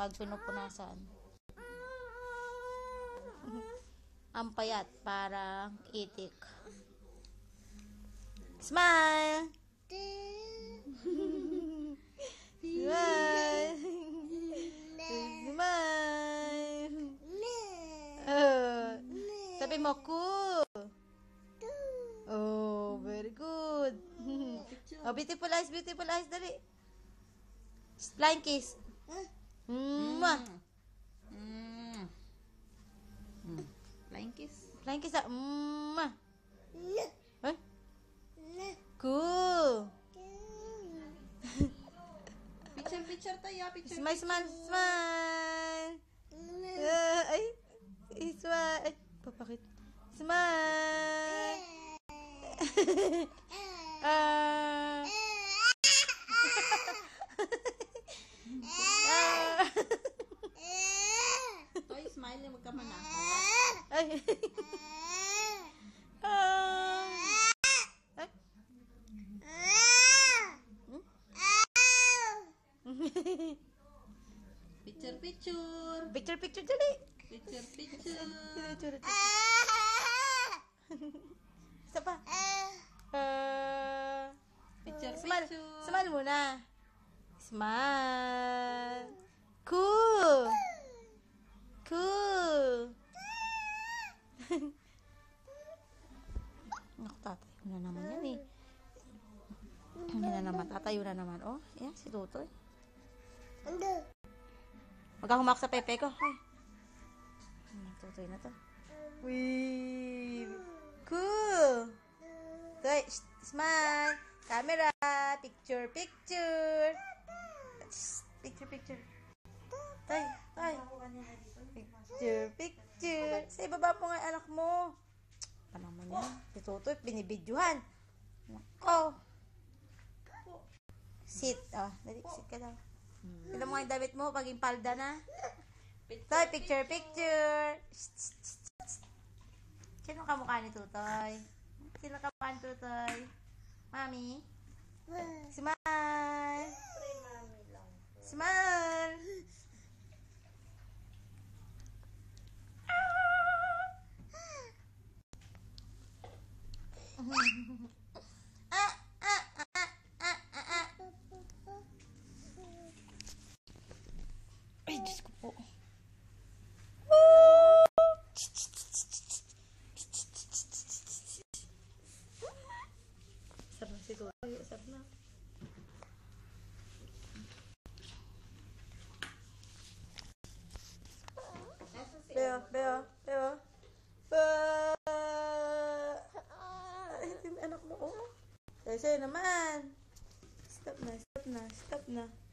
pag pinupunasan. Ang payat, parang itik. Smile! Smile! Smile! Sabi mo, cool! Oh, very good. Oh, beautiful eyes, dali. Flying kiss. Mwah! Flying kiss. Flying kiss, mwah! Huh? Cool! Picture tayo, picture. Smile, smile, smile! Ay, smile! Ay, papakit. Smile! Toy, smile, wag ka manakot. Ay. Picture, picture. Picture dali. Picture, picture. Isa pa. Picture, Smile. picture. Smile muna. Smile. Cool. Cool. Naku, tatayo na naman yan eh. Yan na naman. Tatayo na naman. Oh, yan si Tutoy. Magkahumak sa pepe ko. Ay. Tutoy na to. Wee. Cool. Toy, smile. Camera. Picture, picture. Picture. Toy. Picture. Sa ibaba po nga anak mo. Pa naman yan. Si Tutoy, binibidyohan. Nako. Sit. Oh, dali, sit ka daw. Sino mo nga yung damit mo pag impalda na? Toy, picture. Sino kamukha ni Tutoy? Sino kamukha ni Tutoy? Mami? Smile! Smile! Ay, Diyos ko po. Sarap na si Tutoy. Sarap na. Beo. Ito yung anak mo, oh. Sa'yo naman. Stop na.